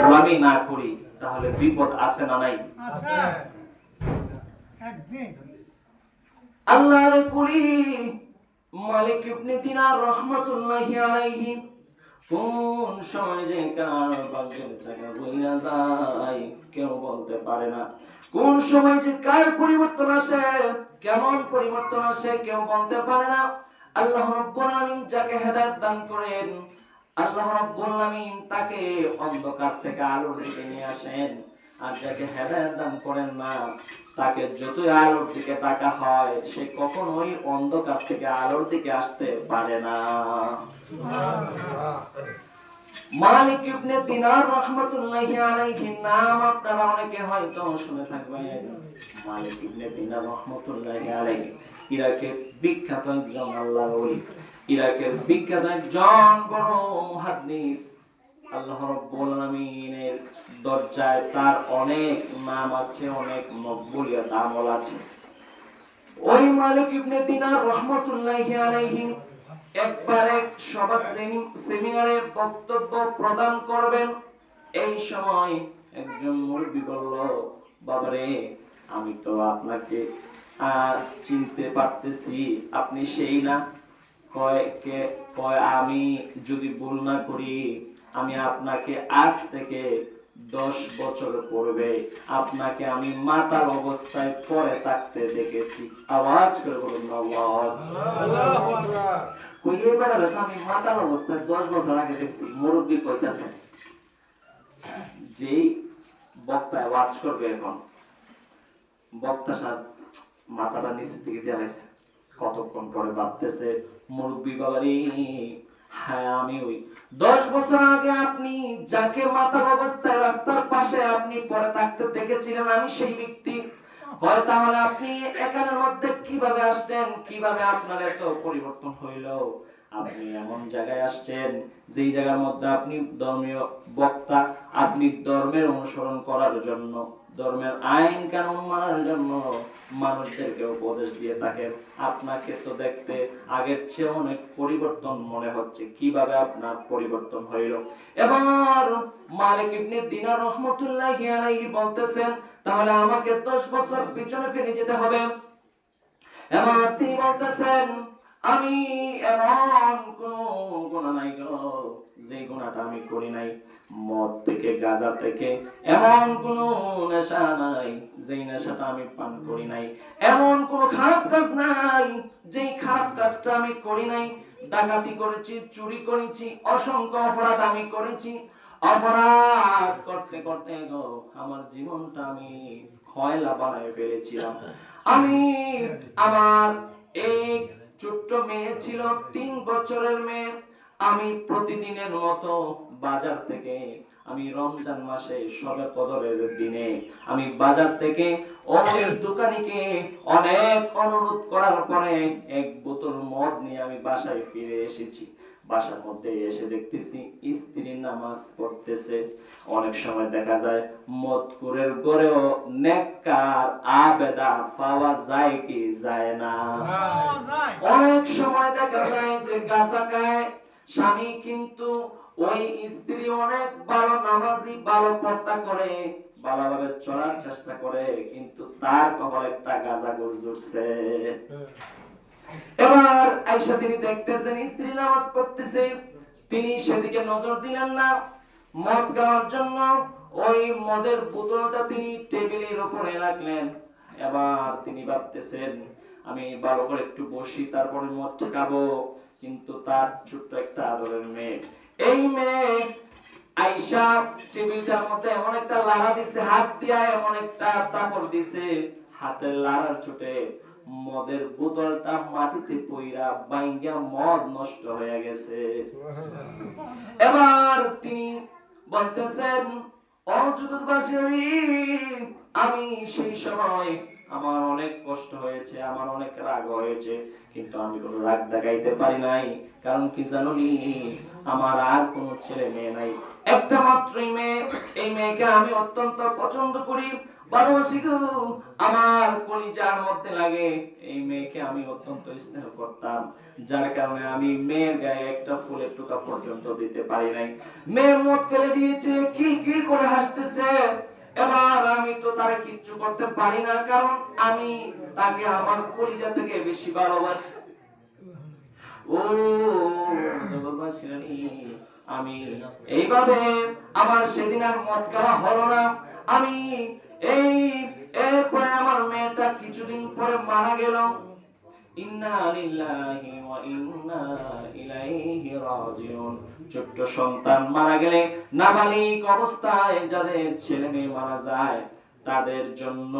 গোলামি না করি তাহলে বিপদ আছে না নাই? আছে একদিন। আল্লাহর কুলি মালিক ইবনে দিনার রাহমাতুল্লাহি আলাইহি কোন সময় যে কার ভাগ্যের চাকা বইরা যায় কেউ বলতে পারে না। কোন সময় যে কার পরিবর্তন আসে, কেমন পরিবর্তন আসে কেউ বলতে পারে না। আল্লাহ রাব্বুল আলামিন যাকে হেদায়েত দান করেন, আল্লাহ রাব্বুল আলামিন তাকে অন্ধকার থেকে আলোর দিকে নিয়ে আসেন। আর যাকে হেদায়েত দান করেন না, তাকে যতই আলোর দিকে তাকা হয়, সে কখনোই অন্ধকার থেকে আলোর দিকে আসতে পারে না। মালিক ইবনে দিনার রাহমাতুল্লাহি আলাইহি নাম আপনারা অনেকে হয়তো শুনে থাকবেন। মালিক ইবনে দিনার রাহমাতুল্লাহি আলাইহি ইরাকের বিখ্যাত একজন আল্লাহর ওলি, ইরাকের বিখ্যাত একজন বড় মুহাদ্দিস। আল্লাহ রাব্বুল আলামিনের দরজায় তার অনেক নাম আছে, অনেক মকবুলিয়ত আমল আছে। ওই মালিক ইবনে দিনার রাহমাতুল্লাহি আলাইহি একবার এক সভা সেমিনারে বক্তব্য প্রদান করবেন। এই সময় একজন মুরব্বি বলল, বাবারে আমি তো আপনাকে চিনতে পারতেছি, আপনি সেই না? কয় আমি যদি ভুল না করি, আমি আপনাকে আজ থেকে 10 বছর পূর্বে আপনাকে আমি মাতাল অবস্থায় পরে থাকতে দেখেছি। আওয়াজ করে বলুন আল্লাহু আকবার। কই এবারে তো আমি মাতাল অবস্থায় 10 বছর আগে দেখছি। মুরব্বি কইতাছে, যেই বক্তা আওয়াজ করবে এখন, বক্তা সাহেব মাথাটা নিচের দিকে দিয়ে রাখছে, কতক্ষণ পরে ভাবতেছে, মুরব্বি বাবারি, হ্যাঁ আমি ওই 10 বছর আগে আপনি যাকে মাতাল অবস্থায় রাস্তার পাশে আপনি পরে থাকতে দেখেছিলেন, আমি সেই ব্যক্তি। হয় তাহলে আপনি এখানের মধ্যে কিভাবে আসলেন, কিভাবে আপনার এত পরিবর্তন হইল? আপনি এমন জায়গায় আসছেন যেই জায়গার মধ্যে আপনি ধর্মীয় বক্তা, আপনি ধর্মের অনুসরণ করার জন্য, ধর্মের আইন কানুন মানার জন্য মানুষদেরকে উপদেশ দিয়ে থাকেন। আপনাকে তো দেখতে আগের চেয়ে অনেক পরিবর্তন মনে হচ্ছে, কিভাবে আপনার পরিবর্তন হইল? এবার মালিক ইবনে দিনার রাহমাতুল্লাহি আলাইহি বলতেছেন, তাহলে আমাকে 10 বছর পিছনে ফিরে যেতে হবে। এবার তিনি বলতেছেন, আমি এমন কোন গুনাহ নাই গো যে গুনাহটা আমি করি নাই। মদ থেকে, গাঁজা থেকে এমন কোন নেশা নাই যেই নেশাটা আমি পান করি নাই। এমন কোন খারাপ কাজ নাই যেই খারাপ কাজটা আমি করি নাই। ডাকাতি করেছি, চুরি করেছি, অসংখ্য অপরাধ আমি করেছি। অপরাধ করতে করতে গো আমার জীবনটা আমি খয়লা বানায় ফেলেছিলাম। আমি আমার এক ছোট্ট মেয়ে ছিল, 3 বছরের মেয়ে। আমি প্রতিদিনের মতো বাজার থেকে, আমি রমজান মাসে শবে কদরের দিনে আমি বাজার থেকে ওই দোকানিকে অনেক অনুরোধ করার পরে এক বোতল মদ নিয়ে আমি বাসায় ফিরে এসেছি। বাসার মধ্যে এসে দেখতেছি স্ত্রী নামাজ পড়তেছে। অনেক সময় দেখা যায় মদকুরের গড়েও নেককার আবেদা পাওয়া যায় কি যায় না? অনেক সময় দেখা যায় যে গাঁজা খায় স্বামী, কিন্তু ওই স্ত্রী অনেক ভালো নামাজি, ভালো পর্দা করে, ভালোভাবে চলার চেষ্টা করে, কিন্তু তার কপালে একটা গাঁজা গোর জুটছে। এবার আয়েশা তিনি দেখতেছেন স্ত্রী নামাজ পড়তেছে, তিনি সেদিকে নজর দিলেন না। মদ খাওয়ার জন্য ওই মদের বোতলটা তিনি টেবিলের উপরে রাখলেন। এবার তিনি ভাবতেছেন, আমি ভালো করে একটু বসি, তারপরে মদটা খাবো। কিন্তু তার ছোট্ট একটা আদরের মেয়ে, এই মেয়ে আয়েশা টেবিলটার মধ্যে এমন একটা লাড়া দিছে, হাত দিয়া এমন একটা তাপড় দিছে, হাতের লাড়ার চোটে মদের বোতলটা মাটিতে পইরা বাইঙ্গা মদ নষ্ট হয়ে গেছে। এবার তিনি বলতেছেন, ও জগৎবাসী, আমি সেই সময় আমার অনেক কষ্ট হয়েছে, আমার অনেক রাগ হয়েছে, কিন্তু আমি কোনো রাগ দেখাইতে পারি নাই। কারণ কি জানি, আমার আর কোনো ছেলে মেয়ে নাই, একটা মাত্রই মেয়ে। এই মেয়েকে আমি অত্যন্ত পছন্দ করি, ভালোবাসি গো, আমার কলিজার মধ্যে লাগে। এই মেয়েকে আমি অত্যন্ত স্নেহ করতাম, যার কারণে আমি মেয়ের গায়ে একটা ফুলের টুকা পর্যন্ত দিতে পারি নাই। মেয়ে মদ ফেলে দিয়েছে, কিল কিল করে হাসতেছে। এবার আমি তো তারে কিচ্ছু করতে পারি না, কারণ আমি তাকে আমার কলিজা থেকে বেশি ভালোবাসি। ও জগৎবাসী, আমি এইভাবে আমার সেদিন আর মদ খাওয়া হলো না। আমি এই এরপরে আমার মেয়েটা কিছুদিন পরে মারা গেল। ইন্না লিল্লাহি ওয়া ইন্না ইলাইহি রাজিউন। ছোট্ট সন্তান মারা গেলে, নাবালিগ অবস্থায় যাদের ছেলে মেয়ে মারা যায়, তাদের জন্য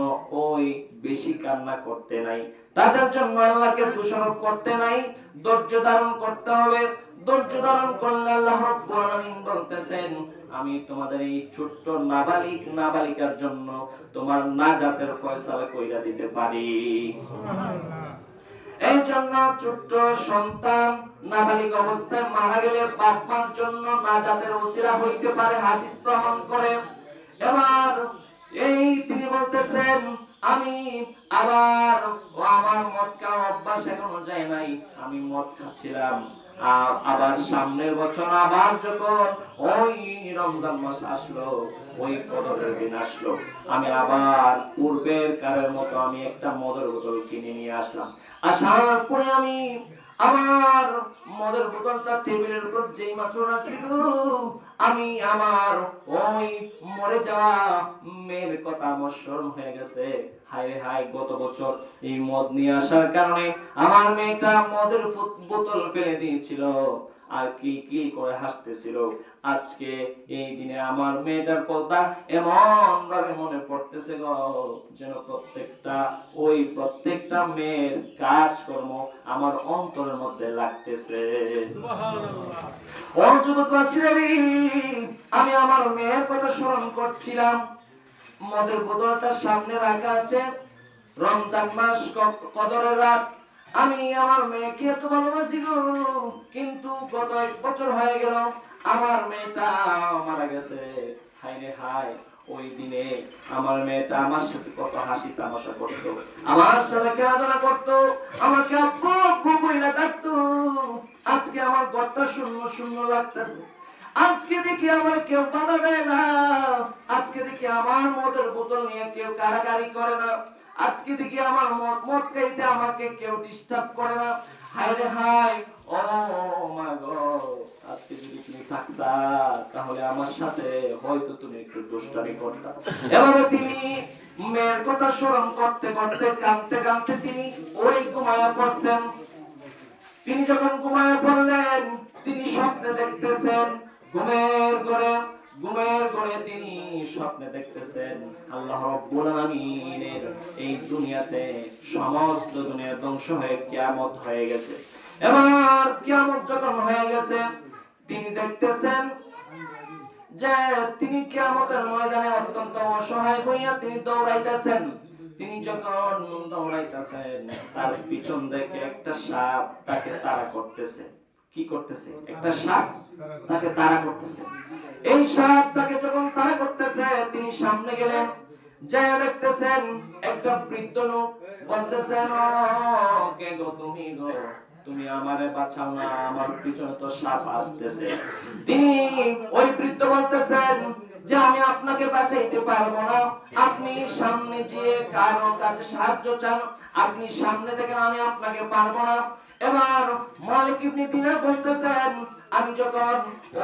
ওই বেশি কান্না করতে নাই, তাদের জন্য আল্লাহকে দোষারোপ করতে নাই, ধৈর্য ধারণ করতে হবে। ধৈর্য ধারণ করলে আল্লাহ রাব্বুল আলামিন বলতেছেন, আমি তোমাদের এই ছোট্ট নাবালিগ নাবালিকার জন্য তোমার নাজাতের ফয়সালা কইরা দিতে পারি। এই জন্য ছোট্ট সন্তান নাবালিগ অবস্থায় মারা গেলে বাপ মার জন্য নাজাতের ওসিলা হইতে পারে, হাদিস প্রমাণ করে। এবার এই তিনি বলতেছেন, আমি আবার আমার মদ খাওয়া অভ্যাস এখনো যায় নাই, আমি মদ খাচ্ছিলাম। আবার সামনের বছর আবার যখন ওই রমজান মাস আসলো, ওই কদরের দিন আসলো, আমি আবার পূর্বের কারের মতো আমি একটা মদের বোতল কিনে নিয়ে আসলাম। আসার পরে আমি আমার মদের বোতলটা টেবিলের উপর যেই মাত্র রাখছিল, আমি আমার ওই মরে যাওয়া মেয়ের কথা আমার স্মরণ হয়ে গেছে। হায় হায়, গত বছর এই মদ নিয়ে আসার কারণে আমার মেয়েটা মদের বোতল ফেলে দিয়েছিল আর কিল কিল করে হাসতেছিল। আজকে এই দিনে আমার মেয়েটার কথা এমন ভাবে মনে পড়তেছে গো, যেন প্রত্যেকটা মেয়ের কাজকর্ম আমার অন্তরের মধ্যে লাগতেছে। আমি আমার মেয়ের কথা স্মরণ করছিলাম, মদের বোতলটার সামনে রাখা আছে, রমজান মাস, কদরের রাত। আমি আমার মেয়েকে এত ভালোবাসি গো, কিন্তু গত 1 বছর হয়ে গেল আমার মেয়েটা মারা গেছে। হায় রে হায়, ওই দিনে আমার মেয়েটা আমার সাথে কত হাসি তামাশা করতো, আমার সাথে খেলাধুলা করতো, আমাকে আব্বু আব্বু বইলা ডাকতো। আজকে আমার ঘরটা শূন্য শূন্য লাগতেছে। আজকে দেখি আমার কেউ বাধা দেয় না, আজকে দেখি আমার মদের বোতল নিয়ে কেউ কারাকারি করে না, আজকে দেখি আমার মদ খাইতে আমাকে কেউ ডিস্টার্ব করে না। হায় রে হায়, ও মা গো, আজকে যদি তুমি থাকতা তাহলে আমার সাথে হয়তো তুমি একটু দুষ্টামি করতা। এভাবে তিনি মেয়ের কথা স্মরণ করতে করতে কাঁদতে কাঁদতে তিনি ওই ঘুমায়া পড়ছেন। তিনি যখন ঘুমায়া পড়লেন, তিনি স্বপ্নে দেখতেছেন, ঘুমের ঘরে তিনি স্বপ্নে দেখতেছেন আল্লাহ রাব্বুল আলামিনের এই দুনিয়াতে সমস্ত দুনিয়া ধ্বংস হয়ে কিয়ামত হয়ে গেছে। এবার কিয়ামত যখন হয়ে গেছে, তিনি দেখতেছেন যে তিনি কিয়ামতের ময়দানে অত্যন্ত অসহায় হইয়া তিনি দৌড়াইতেছেন। তিনি যখন দৌড়াইতেছেন, তার পিছন থেকে একটা সাপ তাকে তাড়া করতেছে। কি করতেছে? একটা সাপ তাকে তাড়া করতেছে। এই সাপ তাকে যখন তাড়া করতেছে, তিনি সামনে গেলেন, যায় দেখতেছেন একটা বৃদ্ধ লোক বলতেছেন, কে গো তুমি গো, তুমি আমারে বাঁচাও না, আমার পিছনে তো সাপ আসতেছে। তিনি ওই বৃদ্ধ বলতেছেন যে আমি আপনাকে বাঁচাইতে পারবো না, আপনি সামনে যেয়ে কারো কাছে সাহায্য চান, আপনি সামনে দেখেন, আমি আপনাকে পারবো না। এবার মালিক ইবনে দিনার বলতেছেন, আমি যখন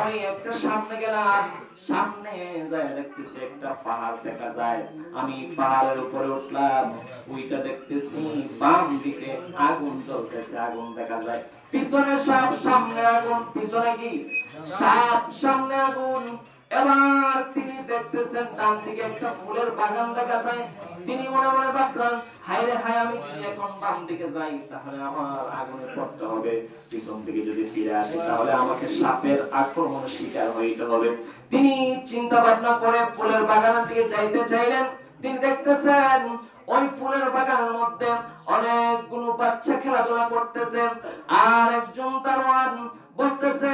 ওই একটা সামনে গেলাম, সামনে যায় দেখতেছি একটা পাহাড় দেখা যায়, আমি পাহাড়ের উপরে উঠলাম, ওইটা দেখতেছি বাম দিকে আগুন জ্বলতেছে, আগুন দেখা যায়, পিছনে সাপ, সামনে আগুন, পিছনে কি সাপ, সামনে আগুন। এবার তিনি দেখতেছেন ডান দিকে একটা ফুলের বাগান দেখা যায়। তিনি মনে মনে ভাবলেন, হায় রে হায়, আমি যদি এখন বাম দিকে যাই তাহলে আমার আগুনে পড়তে হবে, পিছন দিকে যদি ফিরে আসি তাহলে আমাকে সাপের আক্রমণের শিকার হইতে হবে। তিনি চিন্তা ভাবনা করে ফুলের বাগানের দিকে যাইতে চাইলেন। তিনি দেখতেছেন ওই ফুলের বাগানের মধ্যে অনেকগুলো বাচ্চা খেলাধুলা করতেছে, আর একজন দারোয়ান বলতেছে,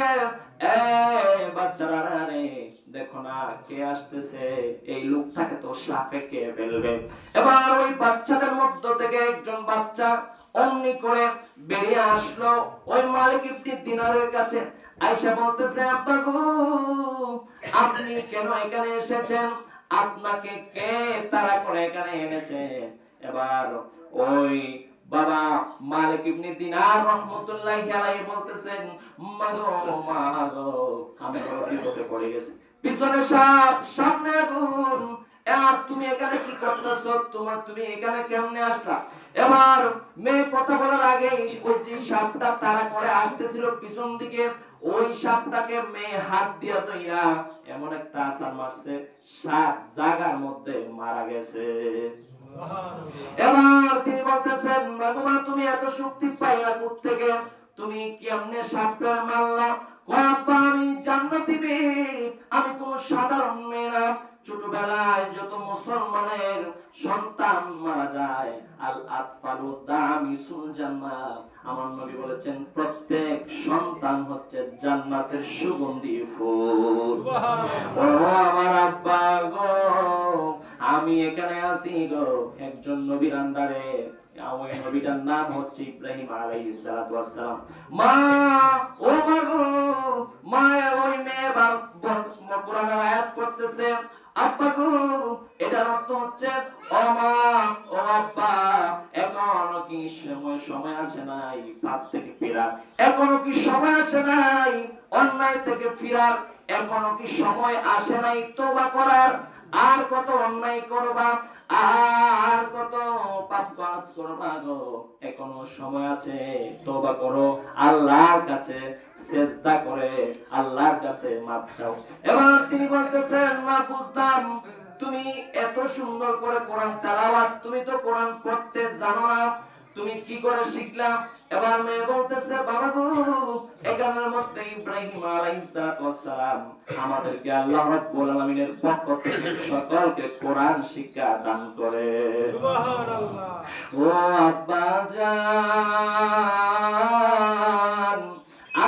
বাচ্চারা রে দেখো না কে আসতেছে, এই লোকটাকে তো সাপে কে ফেলবে। এবার ওই বাচ্চাদের মধ্য থেকে একজন বাচ্চা অমনি করে বেরিয়ে আসলো ওই মালিক ইবনে দিনারের কাছে। আয়েশা বলতেছে, আব্বা গো, আপনি কেন এখানে এসেছেন? আপনাকে কে তাড়া করে এখানে এনেছে? এবার ওই বাবা মালিক ইবনে দিনার রাহমাতুল্লাহি আলাইহি বলতেছেন, মাগো আমি বড় বিপদে পড়ে গেছি, পিছনে সাপ সামনে আগুন, আর তুমি এখানে কি করতেছো? তুমি এখানে কেমনে আসলা? এবার মেয়ে কথা বলার আগে ওই যে সাপটা তাড়া করে আসতেছিল পিছন দিকে, ওই সাপটাকে মেয়ে হাত দিয়া ধইরা এমন একটা আছাড় মারছে, সাপ জায়গার মধ্যে মারা গেছে। এবার তিনি বলতেছেন, মাগমা তুমি এত শক্তি পাইলা কোত্থেকে? তুমি কেমনে সাপটা মারলা? আব্বা আমি জান্নাতি মেয়ে, আমি কোন সাধারণ মেয়ে না। ছোটবেলায় যত মুসলমানের সন্তান মারা যায়, আল আতফালু দামিসুল জান্নাহ, আমার নবী বলেছেন প্রত্যেক সন্তান হচ্ছে জান্নাতের সুগন্ধি ফুল। ও আমার আব্বা গো, আমি এখানে আছি গো একজন নবীর আন্ডারে, ওই নবীটার নাম হচ্ছে ইব্রাহিম আলাইহিস সালাতু ওয়াস সালাম। মা, ও মা গো, মা ওই মেয়ে কোরআনের আয়াত পড়তেছে, আব্বা গো, এটার অর্থ হচ্ছে ও মা, ও আব্বা, এখনো কি সময় আসে নাই পাপ থেকে ফেরার? এখনো কি সময় আসে নাই অন্যায় থেকে ফিরার? এখনো কি সময় আসে নাই তওবা করার? আর কত অন্যায় করবা, আর কত পাপ কাজ করবা গো? এখনো সময় আছে, তওবা করো, আল্লাহর কাছে সিজদা করে আল্লাহর কাছে মাপ চাও। এবার তিনি বলতেছেন, মা বুঝতাম তুমি এত সুন্দর করে কোরআন তেলাওয়াত, তুমি তো কোরআন পড়তে জানো না, তুমি কি করে শিখলা? এবার মেয়ে বলতেছে, বাবা গো, এখানের মধ্যে ইব্রাহিম আলাইহিস সালাম আমাদেরকে আল্লাহ রাব্বুল আলামিনের পক্ষ থেকে সকলকে কোরআন শিক্ষা দান করে। সুবহানাল্লাহ। ও আব্বা জান,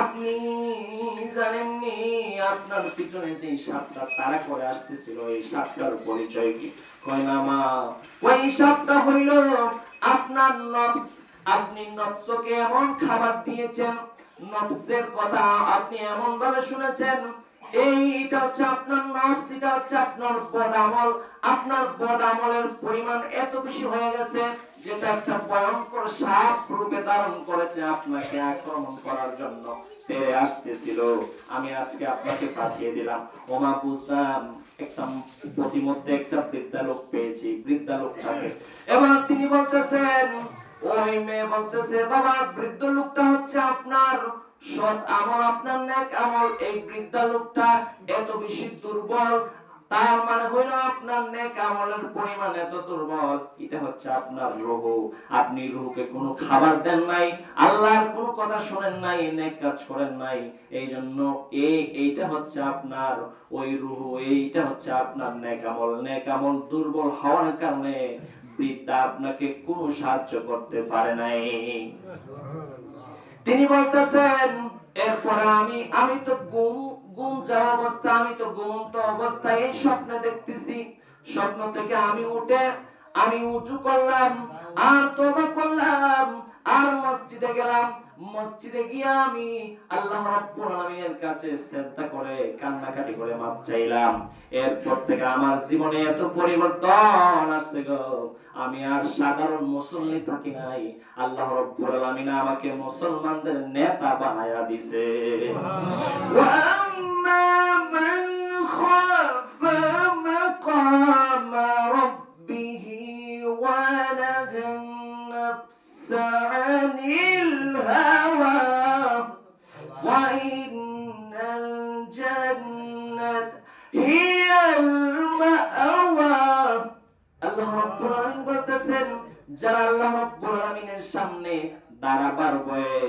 আপনি জানেননি আপনার পিছনে যে সাপটা তাড়া করে আসতেছিল, এই সাপটার পরিচয় কি? কয় না মা, ওই সাপটা হইল আপনার নফস। আপনি নফসকে এমন খাবার দিয়েছেন, নফসের কথা আপনি এমন ভাবে শুনেছেন, এইটা হচ্ছে আপনার নফস, এটা হচ্ছে আপনার বদআমল। আপনার বদআমলের পরিমাণ এত বেশি হয়ে গেছে যেটা একটা ভয়ঙ্কর সাপ রূপে ধারণ করেছে, আপনাকে আক্রমণ করার জন্য তেড়ে আসতেছিল। আমি আজকে আপনাকে বাঁচিয়ে দিলাম। ওমা বুঝতাম একটা প্রতিমধ্যে একটা বৃদ্ধা লোক পেয়েছি, বৃদ্ধা লোকটাকে। এবার তিনি বলতেছেন, ওই মেয়ে বলতেছে, বাবা বৃদ্ধ লোকটা হচ্ছে আপনার সৎ আমল, আপনার নেক আমল। এই বৃদ্ধা লোকটা এত বেশি দুর্বল, তার মানে হইল আপনার নেক আমলের পরিমাণ এত দুর্বল। এটা হচ্ছে আপনার রূহ, আপনি রূহকে কোনো খাবার দেন নাই, আল্লাহর কোনো কথা শুনেন নাই, নেক কাজ করেন নাই। এই জন্য এইটা হচ্ছে আপনার ওই রূহ, এইটা হচ্ছে আপনার নেক আমল। নেক আমল দুর্বল হওয়ার কারণে বৃদ্ধা আপনাকে কোনো সাহায্য করতে পারে নাই। তিনি বলতেছেন, এরপরে আমি তো ঘুম যাওয়া অবস্থা, আমি তো ঘুমন্ত অবস্থায় এই স্বপ্নে দেখতেছি। স্বপ্ন থেকে আমি উঠে আমি উঁচু করলাম আর তওবা করলাম আর মসজিদে গেলাম। মসজিদে গিয়ে আমি আল্লাহ রাব্বুল আলামিনের কাছে সিজদা করে কান্নাকাটি করে মাপ চাইলাম। এরপর থেকে আমার জীবনে এত পরিবর্তন আসছে গো, আমি আর সাধারণ মুসল্লি থাকি নাই, আল্লাহ রাব্বুল আলামিন আমাকে মুসলমানদের নেতা বানায়া দিয়েছে। ওয়া আম্মা মান খাফা মাকামা রাব্বিহি ওয়া নাহান নাফসা আনিল হাওয়া ওয়া ইন্নাল জান্নাতা হিয়াল মাআওয়া। আল্লাহ রাব্বুল আলামিন বলতেছেন, যারা আল্লাহ রাব্বুল আলামিনের সামনে দাঁড়াবার ভয়ে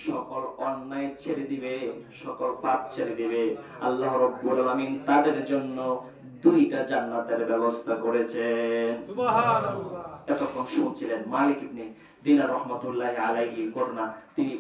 সকল অন্যায় ছেড়ে দিবে, সকল পাপ ছেড়ে দিবে, আল্লাহ রাব্বুল আলামিন তাদের জন্য দুইটা জান্নাতের ব্যবস্থা করেছেন। সুবহানাল্লাহ। এতক্ষণ শুনছিলেন মালিক ইবনে দিনার রাহমাতুল্লাহি আলাইহি ঘটনা। তিনি